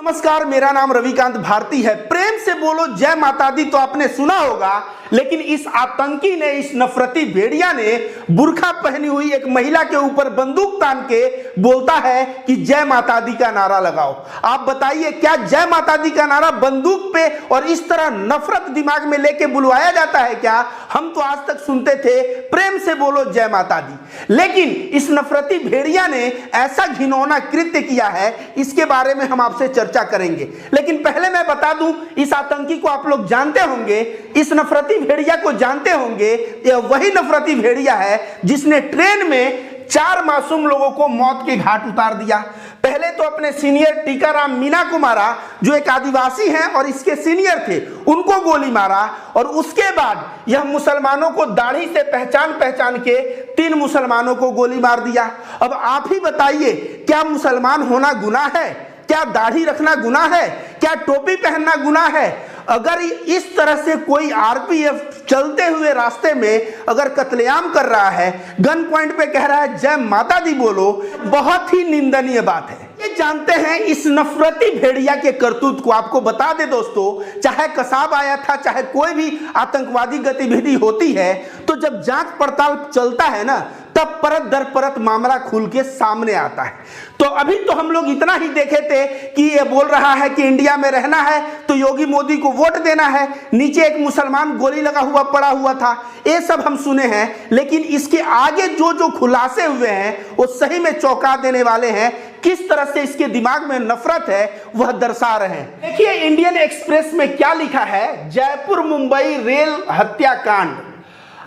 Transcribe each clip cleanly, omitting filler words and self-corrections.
नमस्कार, मेरा नाम रविकांत भारती है। प्रेम से बोलो जय माता दी तो आपने सुना होगा, लेकिन इस आतंकी ने, इस नफरती भेड़िया ने बुर्खा पहनी हुई एक महिला के ऊपर बंदूक तान के बोलता है कि जय माता दी का नारा लगाओ। आप बताइए, क्या जय माता दी का नारा बंदूक पे और इस तरह नफरत दिमाग में लेके बुलवाया जाता है क्या? हम तो आज तक सुनते थे प्रेम से बोलो जय माता दी, लेकिन इस नफरती भेड़िया ने ऐसा घिनौना कृत्य किया है, इसके बारे में हम आपसे चर्चा करेंगे। लेकिन पहले मैं बता दूं, इस आतंकी को आप लोग जानते होंगे, इस नफरती भेड़िया को जानते होंगे। यह वही नफरती भेड़िया है जिसने ट्रेन में 4 मासूम लोगों को मौत के घाट उतार दिया। पहले तो अपने सीनियर टीकाराम मीणा को मारा, जो एक आदिवासी हैं और इसके सीनियर थे, उनको गोली मारा। और उसके बाद यह मुसलमानों को दाढ़ी से पहचान पहचान के 3 मुसलमानों को गोली मार दिया। अब आप ही बताइए, क्या मुसलमान होना गुनाह है? क्या दाढ़ी रखना गुनाह है? क्या टोपी पहनना गुनाह है? अगर इस तरह से कोई आरपीएफ चलते हुए रास्ते में अगर कत्लेआम कर रहा है, गन पॉइंट पे कह रहा है जय माता दी बोलो, बहुत ही निंदनीय बात है। ये जानते हैं इस नफरती भेड़िया के करतूत को। आपको बता दे दोस्तों, चाहे कसाब आया था, चाहे कोई भी आतंकवादी गतिविधि होती है, तो जब जांच पड़ताल चलता है ना, तब परत दर परत मामला खुल के सामने आता है। तो अभी तो हम लोग इतना ही देखे थे कि ये बोल रहा है कि इंडिया में रहना है तो योगी मोदी को वोट देना है, नीचे एक मुसलमान गोली लगा हुआ पड़ा हुआ था, ये सब हम सुने हैं। लेकिन इसके आगे जो जो खुलासे हुए हैं वो सही में चौंका देने वाले हैं। किस तरह से इसके दिमाग में नफरत है वह दर्शा रहे हैं। देखिए, इंडियन एक्सप्रेस में क्या लिखा है, जयपुर मुंबई रेल हत्याकांड,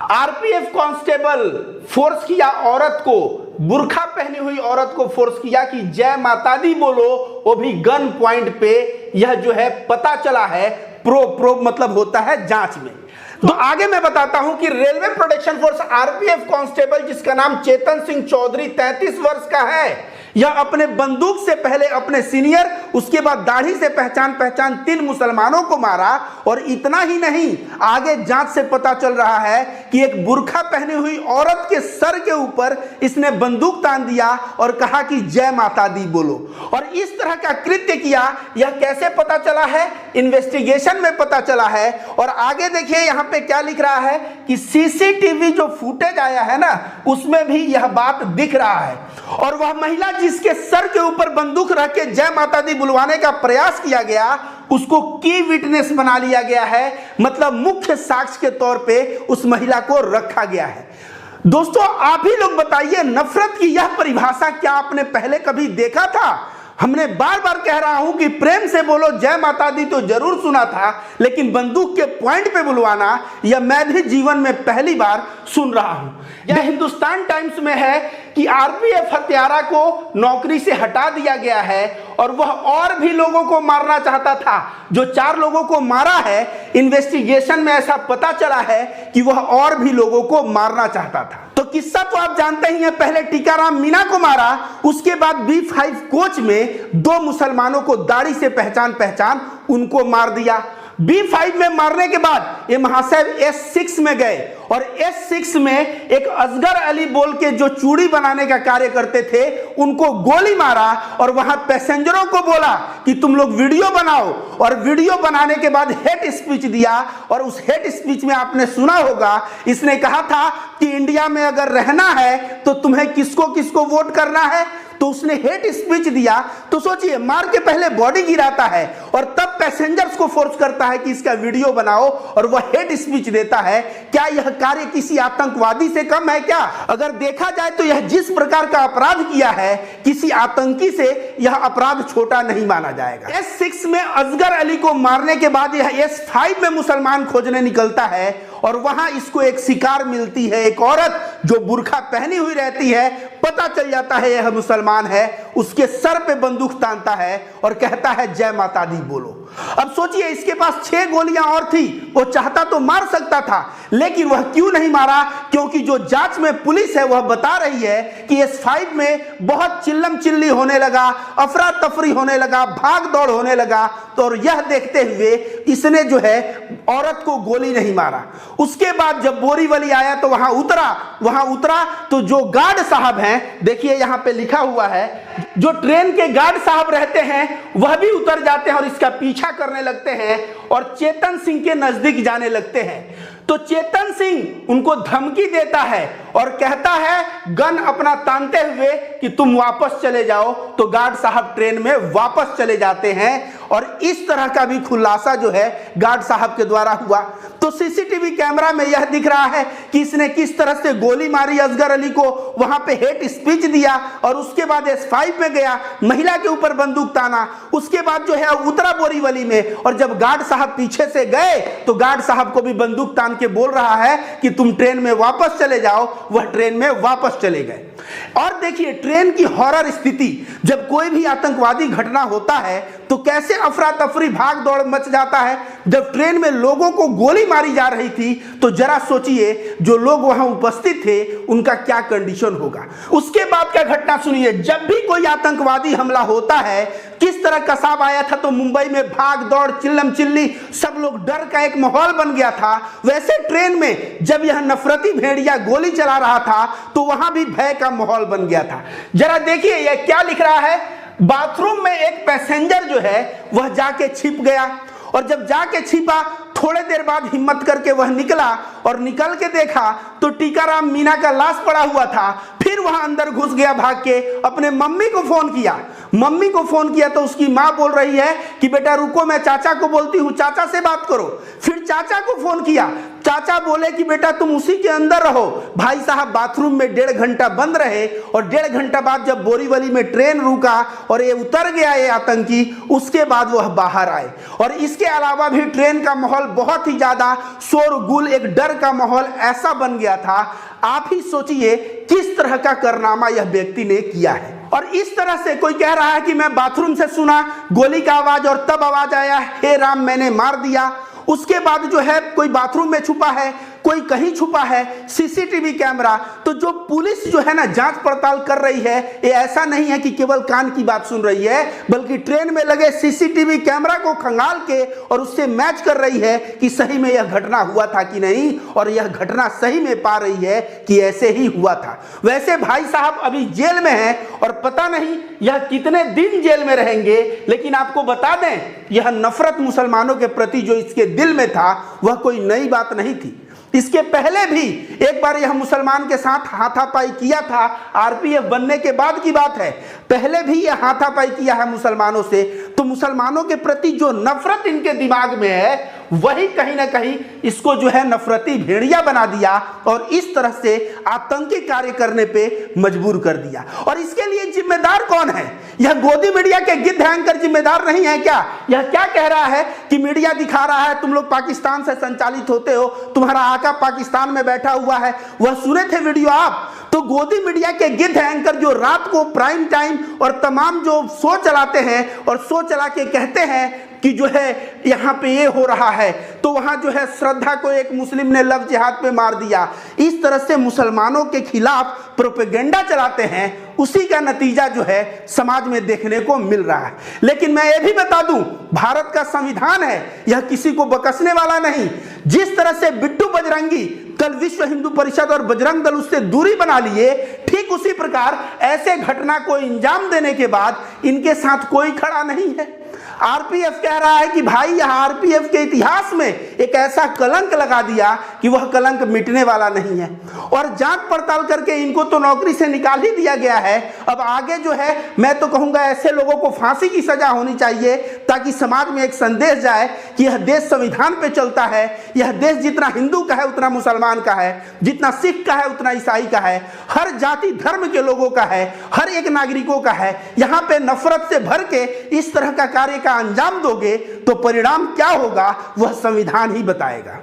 आरपीएफ कांस्टेबल फोर्स किया औरत को, बुर्खा पहनी हुई औरत को फोर्स किया कि जय माता दी बोलो, वो भी गन पॉइंट पे। यह जो है पता चला है, प्रो मतलब होता है जांच में। तो आगे मैं बताता हूं कि railway protection force RPF constable, जिसका नाम चेतन सिंह चौधरी 33 वर्ष का है, यह अपने बंदूक से पहले अपने सीनियर, उसके बाद दाढ़ी से पहचान 3 मुसलमानों को मारा। और इतना ही नहीं, आगे जांच से पता चल रहा है कि एक बुर्खा पहनी हुई औरत के सर के ऊपर इसने बंदूक तान दिया और कहा कि जय माता दी बोलो। और इस तरह का कृत्य किया। यह कैसे पता चला है? इन्वेस्टिगेशन में पता चला है। और आगे देखिए, यहां पे क्या लिख रहा है कि सीसीटीवी जो फुटेज आया है ना, उसमें भी यह बात दिख रहा है। और वह महिला जिसके सर के ऊपर बंदूक रख के जय माता दी बुलवाने का प्रयास किया गया, उसको की विटनेस बना लिया गया है, मतलब मुख्य साक्ष्य के तौर पे उस महिला को रखा गया है। दोस्तों, आप ही लोग बताइए, नफरत की यह परिभाषा क्या आपने पहले कभी देखा था? हमने बार बार कह रहा हूं कि प्रेम से बोलो जय माता दी तो जरूर सुना था, लेकिन बंदूक के पॉइंट पे बुलवाना यह मैं भी जीवन में पहली बार सुन रहा हूं। यह हिंदुस्तान टाइम्स में है कि आरपीएफ हत्यारा को नौकरी से हटा दिया गया है और वह और भी लोगों को मारना चाहता था। जो 4 लोगों को मारा है, इन्वेस्टिगेशन में ऐसा पता चला है कि वह और भी लोगों को मारना चाहता था। तो किस्सा तो आप जानते ही हैं, पहले टीकाराम मीणा को मारा, उसके बाद B5 कोच में 2 मुसलमानों को दाढ़ी से पहचान उनको मार दिया। B5 में मारने के बाद ये महाशय S6 में गए और S6 में एक असगर अली बोल के जो चूड़ी बनाने का कार्य करते थे, उनको गोली मारा और वहां पैसेंजरों को बोला कि तुम लोग वीडियो बनाओ। और वीडियो बनाने के बाद हेट स्पीच दिया। और उस हेट स्पीच में आपने सुना होगा, इसने कहा था कि इंडिया में अगर रहना है तो तुम्हें किसको किसको वोट करना है। तो उसने हेट स्पीच दिया। तो सोचिए, मार के पहले बॉडी गिराता है और तब पैसेंजर्स को फोर्स करता है कि इसका वीडियो बनाओ, और वह हेट स्पीच देता है। क्या यह कार्य किसी आतंकवादी से कम है क्या? अगर देखा जाए तो यह जिस प्रकार का अपराध किया है, किसी आतंकी से यह अपराध छोटा नहीं माना जाएगा। S6 में असगर अली को मारने के बाद यह S5 में मुसलमान खोजने निकलता है और वहां इसको एक शिकार मिलती है, एक औरत जो बुर्खा पहनी हुई रहती है। पता चल जाता है यह मुसलमान है, उसके सर पे बंदूक तानता है और कहता है जय माता दी बोलो। अब सोचिए, इसके पास 6 गोलियां और थी, वो चाहता तो मार सकता था, लेकिन वह क्यों नहीं मारा? क्योंकि जो जांच में पुलिस है वह बता रही है कि S5 में बहुत चिल्लम चिल्ली होने लगा, अफरा तफरी होने लगा, भाग दौड़ होने लगा। तो और यह देखते हुए इसने जो है औरत को गोली नहीं मारा। उसके बाद जब बोरीवली आया तो वहां उतरा तो जो गार्ड साहब हैं, देखिए यहां पे लिखा हुआ है, जो ट्रेन के गार्ड साहब रहते हैं वह भी उतर जाते हैं और इसका पीछा करने लगते हैं और चेतन सिंह के नजदीक जाने लगते हैं। तो चेतन सिंह उनको धमकी देता है और कहता है गन अपना तानते हुए कि तुम वापस चले जाओ। तो गार्ड साहब ट्रेन में वापस चले जाते हैं और इस तरह का भी खुलासा जो है गार्ड साहब के द्वारा हुआ। तो सीसीटीवी कैमरा में यह दिख रहा है कि इसने किस तरह से गोली मारी असगर अली को, वहां पे हेट स्पीच दिया और उसके बाद S5 में गया, महिला के ऊपर बंदूक ताना, उसके बाद जो है उतरा बोरीवली में और जब गार्ड साहब पीछे से गए तो गार्ड साहब को भी बंदूक तान के बोल रहा है कि तुम ट्रेन में वापस चले जाओ। वह ट्रेन में वापस चले गए। और देखिए ट्रेन की हॉरर स्थिति, जब कोई भी आतंकवादी घटना होता है तो कैसे अफरा तफरी भाग दौड़ मच जाता है। जब ट्रेन में लोगों को गोली मारी जा रही थी तो जरा सोचिए जो लोग वहां उपस्थित थे उनका क्या कंडीशन होगा। उसके बाद का घटना सुनिए। जब भी कोई आतंकवादी हमला होता है किस तरह कसाब आया था तो मुंबई में भाग दौड़ चिल्लम चिल्ली, सब लोग डर का एक माहौल बन गया था। वैसे ट्रेन में जब यह नफरती भेड़िया गोली चला रहा था तो वहां भी भय का माहौल बन गया था। जरा देखिए यह क्या लिख रहा है। बाथरूम में एक पैसेंजर जो है वह जाके छिप गया और जब जाके छिपा थोड़े देर बाद हिम्मत करके वह निकला और निकल के देखा तो टीकाराम मीना का लाश पड़ा हुआ था। फिर वहां अंदर घुस गया भाग के, अपने मम्मी को फोन किया। मम्मी को फोन किया तो उसकी मां बोल रही है कि बेटा रुको मैं चाचा को बोलती हूं, चाचा से बात करो। फिर चाचा को फोन किया, चाचा बोले कि बेटा तुम उसी के अंदर रहो। भाई साहब बाथरूम में 1.5 घंटा बंद रहे और 1.5 घंटा बाद जब बोरीवली में ट्रेन रुका और ये उतर गया ये आतंकी, उसके बाद वह बाहर आए। और इसके अलावा भी ट्रेन का माहौल बहुत ही ज्यादा शोरगुल, एक डर का माहौल ऐसा बन गया था। आप ही सोचिए किस तरह का कारनामा यह व्यक्ति ने किया है। और इस तरह से कोई कह रहा है कि मैं बाथरूम से सुना गोली का आवाज और तब आवाज आया हे राम मैंने मार दिया। उसके बाद जो है कोई बाथरूम में छुपा है, कोई कहीं छुपा है, सीसीटीवी कैमरा। तो जो पुलिस जो है ना जांच पड़ताल कर रही है, ये ऐसा नहीं है कि केवल कान की बात सुन रही है, बल्कि ट्रेन में लगे सीसीटीवी कैमरा को खंगाल के और उससे मैच कर रही है कि सही में यह घटना हुआ था कि नहीं। और यह घटना सही में पा रही है कि ऐसे ही हुआ था। वैसे भाई साहब अभी जेल में हैं और पता नहीं यह कितने दिन जेल में रहेंगे, लेकिन आपको बता दें यह नफरत मुसलमानों के प्रति जो इसके दिल में था वह कोई नई बात नहीं थी। इसके पहले भी एक बार यह मुसलमान के साथ हाथापाई किया था, आरपीएफ बनने के बाद की बात है। पहले भी यह हाथापाई किया है मुसलमानों से। तो मुसलमानों के प्रति जो नफरत इनके दिमाग में है वही कहीं ना कहीं इसको जो है नफरती भेड़िया बना दिया और इस तरह से आतंकी कार्य करने पे मजबूर कर दिया। और इसके लिए जिम्मेदार कौन है? यह गोदी मीडिया के गिद्ध एंकर जिम्मेदार नहीं है क्या? यह क्या कह रहा है कि मीडिया दिखा रहा है तुम लोग पाकिस्तान से संचालित होते हो, तुम्हारा आका पाकिस्तान में बैठा हुआ है। वह सुने थे वीडियो आप? तो गोदी मीडिया के गिद्ध एंकर जो रात को प्राइम टाइम और तमाम जो शो चलाते हैं और शो चला के कहते हैं कि जो है यहाँ पे ये हो रहा है, तो वहाँ जो है श्रद्धा को एक मुस्लिम ने लव जिहाद पे मार दिया, इस तरह से मुसलमानों के खिलाफ प्रोपेगेंडा चलाते हैं। उसी का नतीजा जो है समाज में देखने को मिल रहा है। लेकिन मैं ये भी बता दूं भारत का संविधान है, यह किसी को बकसने वाला नहीं। जिस तरह से बिट्टू बजरंगी कल विश्व हिंदू परिषद और बजरंग दल उससे दूरी बना लिए, ठीक उसी प्रकार ऐसे घटना को अंजाम देने के बाद इनके साथ कोई खड़ा नहीं है। आरपीएफ कह रहा है कि भाई यह आरपीएफ के इतिहास में एक ऐसा कलंक लगा दिया कि वह कलंक मिटने वाला नहीं है और जांच पड़ताल करके इनको तो नौकरी से निकाल ही दिया गया है। अब आगे जो है मैं तो कहूंगा ऐसे लोगों को फांसी की सजा होनी चाहिए ताकि समाज में एक संदेश जाए कि यह देश संविधान पे चलता है। यह देश जितना हिंदू का है उतना मुसलमान का है, जितना सिख का है उतना ईसाई का है, हर जाति धर्म के लोगों का है, हर एक नागरिकों का है। यहाँ पे नफरत से भर के इस तरह का कार्य का अंजाम दोगे तो परिणाम क्या होगा वह संविधान ही बताएगा।